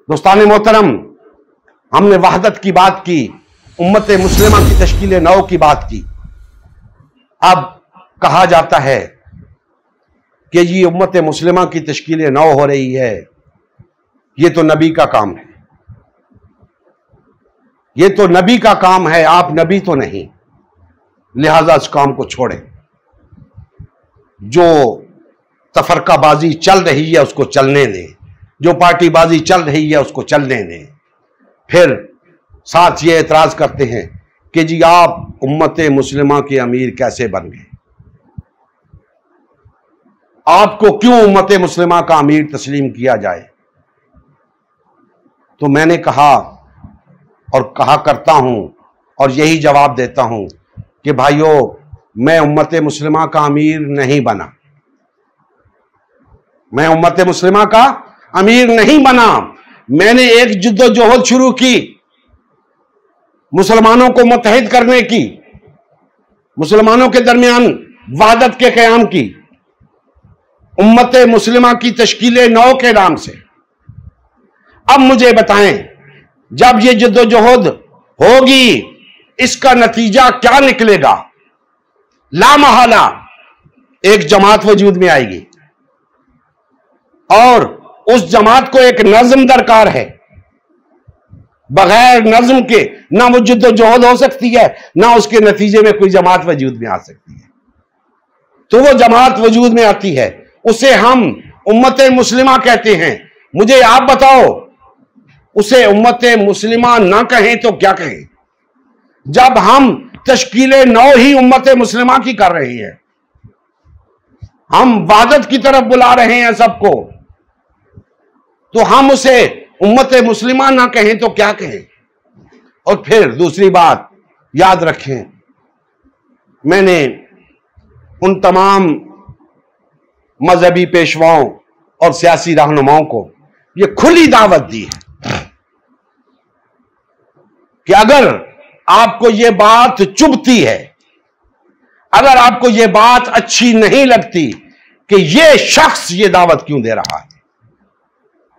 दोस्तान मोहतरम, हमने वहदत की बात की, उम्मत मुस्लिमा की तश्कील नौ की बात की। अब कहा जाता है कि ये उम्मत मुस्लिमा की तश्कील नौ हो रही है, ये तो नबी का काम है, ये तो नबी का काम है, आप नबी तो नहीं, लिहाजा इस काम को छोड़ें। जो तफरकाबाजी चल रही है उसको चलने दें, जो पार्टीबाजी चल रही है उसको चलने दें। फिर साथ ये एतराज करते हैं कि जी आप उम्मत मुस्लिमा के अमीर कैसे बन गए, आपको क्यों उम्मत मुस्लिमा का अमीर तस्लीम किया जाए। तो मैंने कहा और कहा करता हूं और यही जवाब देता हूं कि भाइयों, मैं उम्मत मुस्लिमा का अमीर नहीं बना, मैं उम्मत मुस्लिमा का अमीर नहीं बना। मैंने एक जद्दोजहद शुरू की, मुसलमानों को मुत्तहिद करने की, मुसलमानों के दरमियान वहदत के क़याम की, उम्मत मुस्लिमा की तश्कील नौ के नाम से। अब मुझे बताएं, जब ये जद्दोजहद होगी इसका नतीजा क्या निकलेगा? लामहला एक जमात वजूद में आएगी और उस जमात को एक नज्म दरकार है। बगैर नज्म के ना वो जद्दोजहद हो सकती है, ना उसके नतीजे में कोई जमात वजूद में आ सकती है। तो वो जमात वजूद में आती है, उसे हम उम्मत मुस्लिमा कहते हैं। मुझे आप बताओ, उसे उम्मत मुस्लिमा ना कहें तो क्या कहें, जब हम तश्कील नौ ही उम्मत मुस्लिमा की कर रहे हैं, हम वहदत की तरफ बुला रहे हैं सबको, तो हम उसे उम्मत मुस्लिमा ना कहें तो क्या कहें। और फिर दूसरी बात याद रखें, मैंने उन तमाम मजहबी पेशवाओं और सियासी रहनुमाओं को यह खुली दावत दी है कि अगर आपको यह बात चुभती है, अगर आपको यह बात अच्छी नहीं लगती कि यह शख्स यह दावत क्यों दे रहा है,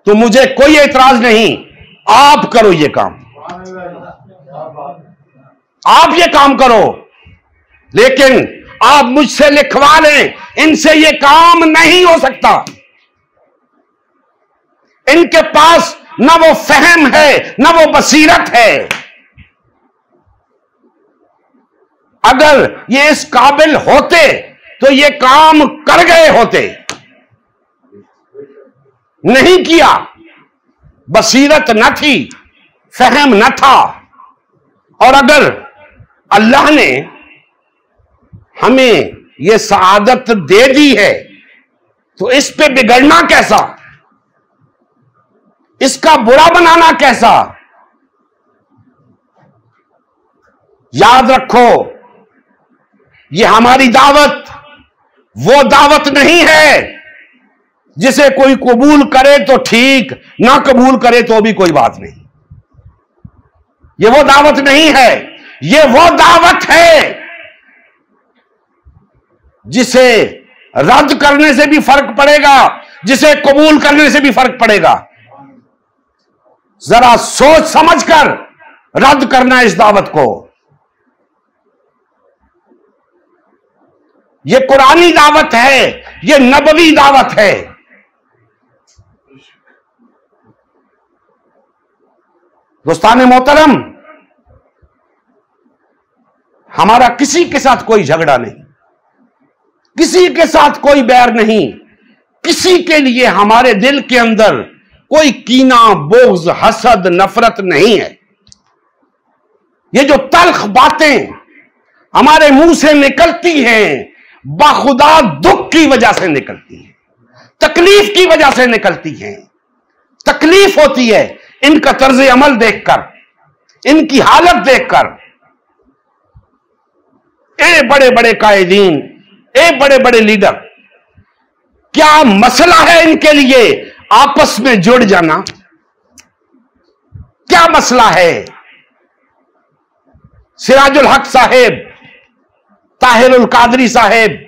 तो मुझे कोई एतराज नहीं, आप करो ये काम, आप ये काम करो, लेकिन आप मुझसे लिखवा लें, इनसे ये काम नहीं हो सकता। इनके पास ना वो फहम है ना वो बसीरत है। अगर ये इस काबिल होते तो ये काम कर गए होते, नहीं किया, बसीरत न थी, फहम न था। और अगर अल्लाह ने हमें यह सआदत दे दी है तो इस पे बिगड़ना कैसा, इसका बुरा बनाना कैसा। याद रखो, यह हमारी दावत वो दावत नहीं है जिसे कोई कबूल करे तो ठीक, ना कबूल करे तो भी कोई बात नहीं। ये वो दावत नहीं है, ये वो दावत है जिसे रद्द करने से भी फर्क पड़ेगा, जिसे कबूल करने से भी फर्क पड़ेगा। जरा सोच समझकर रद्द करना इस दावत को। यह कुरानी दावत है, यह नबवी दावत है। दोस्तान मोहतरम, हमारा किसी के साथ कोई झगड़ा नहीं, किसी के साथ कोई बैर नहीं, किसी के लिए हमारे दिल के अंदर कोई कीना, बोझ, हसद, नफरत नहीं है। ये जो तल्ख बातें हमारे मुंह से निकलती हैं, बाखुदा दुख की वजह से निकलती हैं, तकलीफ की वजह से निकलती हैं। तकलीफ होती है इनका तर्ज अमल देखकर, इनकी हालत देखकर। ए बड़े बड़े कायदीन, ए बड़े बड़े लीडर, क्या मसला है इनके लिए आपस में जुड़ जाना? क्या मसला है? सिराजुल हक साहेब, ताहिरुल कादरी साहेब,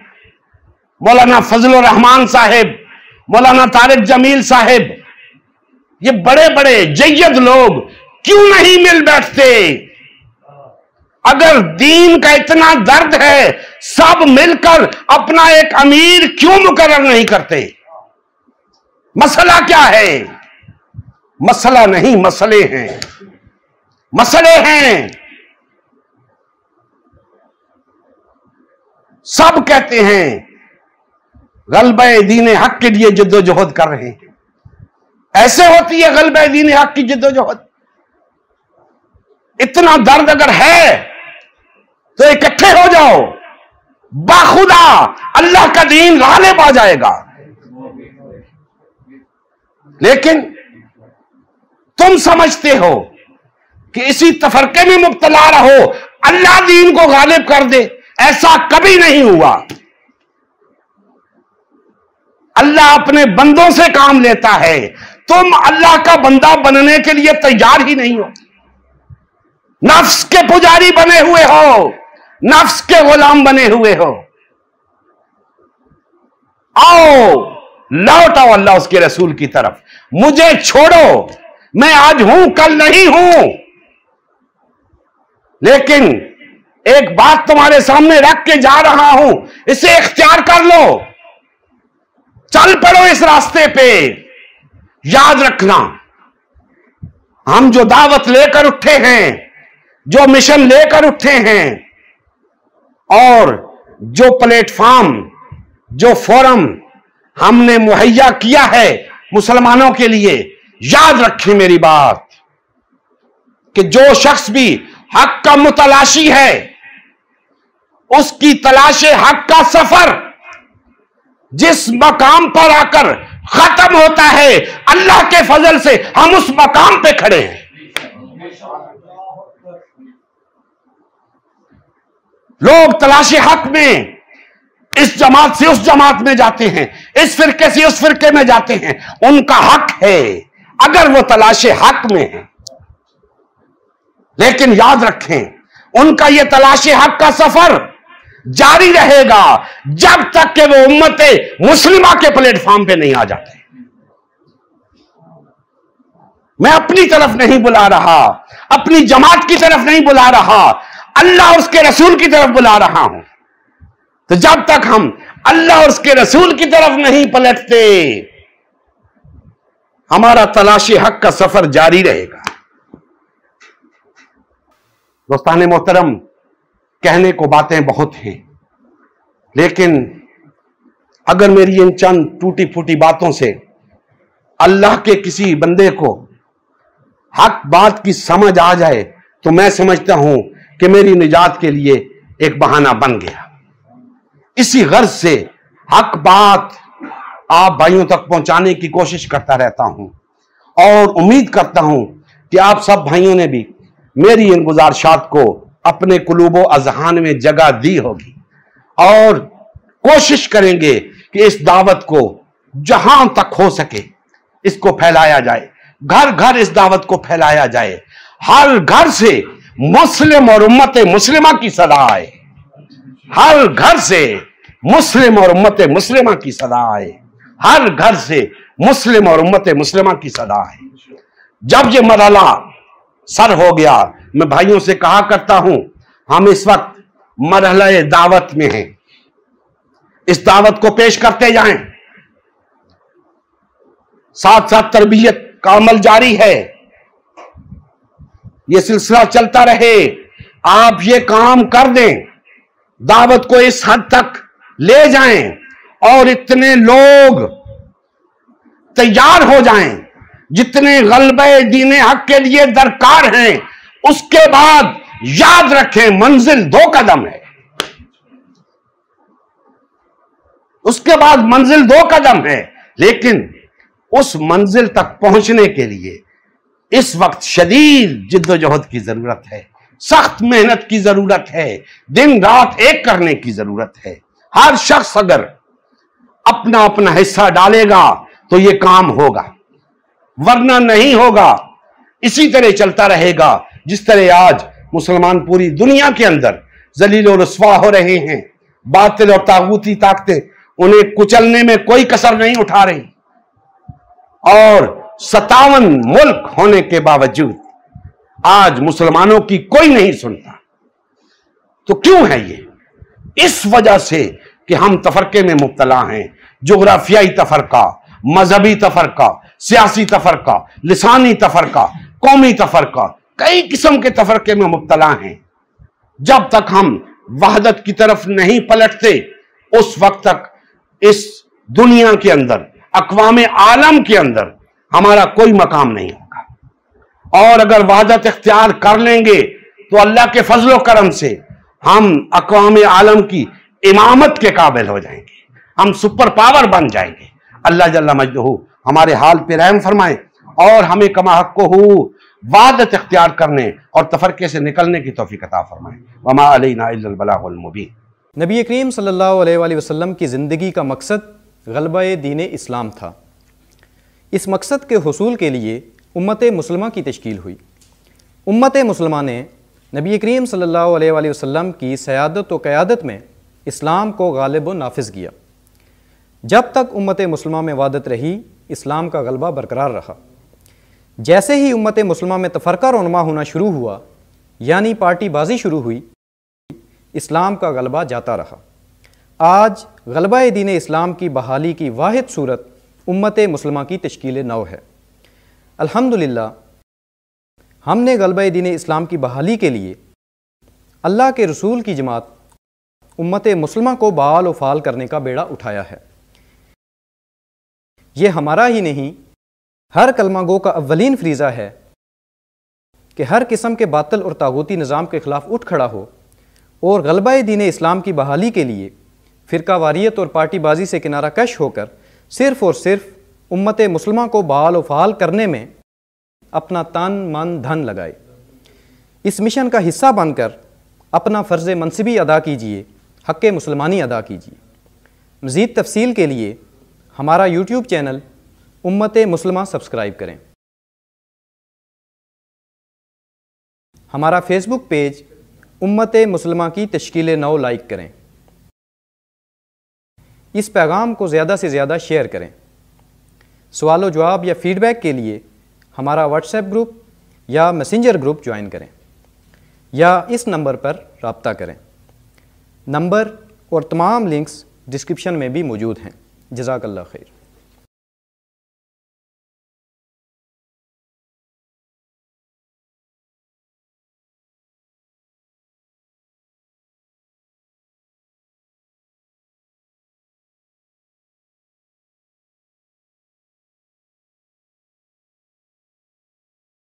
मौलाना फजलुर रहमान साहेब, मौलाना तारिक जमील साहेब, ये बड़े बड़े जय्यद लोग क्यों नहीं मिल बैठते? अगर दीन का इतना दर्द है, सब मिलकर अपना एक अमीर क्यों मुकर्रर नहीं करते? मसला क्या है? मसला नहीं, मसले हैं, मसले हैं। सब कहते हैं गलबे दीन हक के लिए जद्दोजहद कर रहे हैं। ऐसे होती है गलबे दीन हक की जद्दोजहद? इतना दर्द अगर है तो इकट्ठे हो जाओ, बाखुदा अल्लाह का दीन गालिब आ जाएगा। लेकिन तुम समझते हो कि इसी तफरके में मुब्तला रहो, अल्लाह दीन को गालिब कर दे। ऐसा कभी नहीं हुआ। अल्लाह अपने बंदों से काम लेता है। तुम अल्लाह का बंदा बनने के लिए तैयार ही नहीं हो, नफ्स के पुजारी बने हुए हो, नफ्स के गुलाम बने हुए हो। आओ, लौट आओ अल्लाह उसके रसूल की तरफ। मुझे छोड़ो, मैं आज हूं कल नहीं हूं। लेकिन एक बात तुम्हारे सामने रख के जा रहा हूं, इसे इख्तियार कर लो, चल पड़ो इस रास्ते पे। याद रखना, हम जो दावत लेकर उठे हैं, जो मिशन लेकर उठे हैं, और जो प्लेटफॉर्म, जो फोरम हमने मुहैया किया है मुसलमानों के लिए, याद रखें मेरी बात कि जो शख्स भी हक का मुतलाशी है, उसकी तलाशे हक का सफर जिस मकाम पर आकर खत्म होता है, अल्लाह के फजल से हम उस मकाम पे खड़े हैं। लोग तलाशे हक में इस जमात से उस जमात में जाते हैं, इस फिरके से उस फिरके में जाते हैं। उनका हक है अगर वो तलाशे हक में है। लेकिन याद रखें, उनका यह तलाशे हक का सफर जारी रहेगा जब तक कि वो उम्मते मुस्लिमा के प्लेटफॉर्म पे नहीं आ जाते। मैं अपनी तरफ नहीं बुला रहा, अपनी जमात की तरफ नहीं बुला रहा, अल्लाह और उसके रसूल की तरफ बुला रहा हूं। तो जब तक हम अल्लाह और उसके रसूल की तरफ नहीं पलटते, हमारा तलाशी हक का सफर जारी रहेगा। दोस्ताने मोहतरम, कहने को बातें बहुत हैं, लेकिन अगर मेरी इन चंद टूटी फूटी बातों से अल्लाह के किसी बंदे को हक बात की समझ आ जाए, तो मैं समझता हूं कि मेरी निजात के लिए एक बहाना बन गया। इसी गर्ज से हक बात आप भाइयों तक पहुंचाने की कोशिश करता रहता हूं, और उम्मीद करता हूं कि आप सब भाइयों ने भी मेरी इन गुजारिशात को अपने कुलूबो अज़हान में जगह दी होगी, और कोशिश करेंगे कि इस दावत को जहां तक हो सके इसको फैलाया जाए। घर घर इस दावत को फैलाया जाए, हर घर से मुस्लिम और उम्मत मुस्लिमा की सदा आए, हर घर से मुस्लिम और उम्मत मुस्लिमा की सदा आए, हर घर से मुस्लिम और उम्मत मुस्लिमा की सदा आए। जब ये मरहला सर हो गया, मैं भाइयों से कहा करता हूं, हम इस वक्त मरहला दावत में हैं, इस दावत को पेश करते जाएं, साथ साथ तरबियत का अमल जारी है, यह सिलसिला चलता रहे। आप ये काम कर दें, दावत को इस हद तक ले जाएं और इतने लोग तैयार हो जाएं जितने गलबे दीने हक के लिए दरकार हैं। उसके बाद याद रखें, मंजिल 2 कदम है, उसके बाद मंजिल 2 कदम है, लेकिन उस मंजिल तक पहुंचने के लिए इस वक्त शदीद जिद्दोजहद की जरूरत है, सख्त मेहनत की जरूरत है, दिन रात एक करने की जरूरत है। हर शख्स अगर अपना अपना हिस्सा डालेगा तो यह काम होगा, वरना नहीं होगा। इसी तरह चलता रहेगा जिस तरह आज मुसलमान पूरी दुनिया के अंदर जलील और रुस्वा हो रहे हैं। बातिल और तागूती ताकतें उन्हें कुचलने में कोई कसर नहीं उठा रही, और 57 मुल्क होने के बावजूद आज मुसलमानों की कोई नहीं सुनता। तो क्यों है ये? इस वजह से कि हम तफरके में मुब्तला हैं। जोग्राफियाई तफरका, मजहबी तफरका, सियासी तफरका, लिसानी तफरका, कौमी तफरका, कई किस्म के तफरके में मुब्तला हैं। जब तक हम वहदत की तरफ नहीं पलटते उस वक्त तक इस दुनिया के अंदर, अक़वाम आलम के अंदर हमारा कोई मकाम नहीं होगा। और अगर वहदत इख्तियार कर लेंगे तो अल्लाह के फजलो करम से हम अक़वाम आलम की इमामत के काबिल हो जाएंगे, हम सुपर पावर बन जाएंगे। अल्लाह जल्ला मजदहू हमारे हाल पे रहम फरमाए और हमें कमा हक़्क़ो वहदत इख्तियार करने और तफरके से निकलने की तौफीक अता फरमाए। वमा अलैना इल्लल बलागुल मुबीन। नबी करीम सल्लल्लाहु अलैहि वसल्लम की ज़िंदगी का मकसद ग़लबा दीन इस्लाम था। इस मकसद के हुसूल के लिए उम्मत मुस्लिमा की तश्कील हुई। उम्मत मुस्लिमा ने नबी करीम सल्लल्लाहु अलैहि वसल्लम की सयादत व क़यादत में इस्लाम को गालिब व नाफिज़ किया। जब तक उम्मत मुस्लिमा में वहदत रही, इस्लाम का गलबा बरकरार रहा। जैसे ही उम्मत मुस्लिमा में तफरका रोनमा होना शुरू हुआ, यानी पार्टीबाजी शुरू हुई, इस्लाम का गलबा जाता रहा। आज गलबा दीन इस्लाम की बहाली की वाहिद सूरत उम्मत मुस्लिमा की तश्कील नौ है। अल्हम्दुलिल्लाह, हमने गलबा दीन इस्लाम की बहाली के लिए अल्लाह के रसूल की जमात उम्मत मुस्लिमा को बहाल व फ़ाल करने का बेड़ा उठाया है। ये हमारा ही नहीं, हर कलमा गो का अव्वलीन फरीज़ा है कि हर किस्म के बातिल और तागूती निज़ाम के ख़िलाफ़ उठ खड़ा हो और गलबा दीन इस्लाम की बहाली के लिए फ़िरका वारियत और पार्टीबाजी से किनारा कश होकर सिर्फ़ और सिर्फ उम्मत मुस्लिमा को बहाल व फ़ाल करने में अपना तन मन धन लगाए। इस मिशन का हिस्सा बनकर अपना फ़र्ज़ मनसिबी अदा कीजिए, हक़ मुसलमानी अदा कीजिए। मज़ीद तफ़सील के लिए हमारा यूट्यूब चैनल उम्मत मुस्लिमा सब्सक्राइब करें। हमारा फेसबुक पेज उम्मत मुस्लिमा की तश्कील नौ लाइक करें। इस पैगाम को ज़्यादा से ज़्यादा शेयर करें। सवाल जवाब या फ़ीडबैक के लिए हमारा व्हाट्सएप ग्रुप या मैसेंजर ग्रुप ज्वाइन करें या इस नंबर पर रब्ता करें। नंबर और तमाम लिंक्स डिस्क्रिप्शन में भी मौजूद हैं। जज़ाकल्लाह खैर।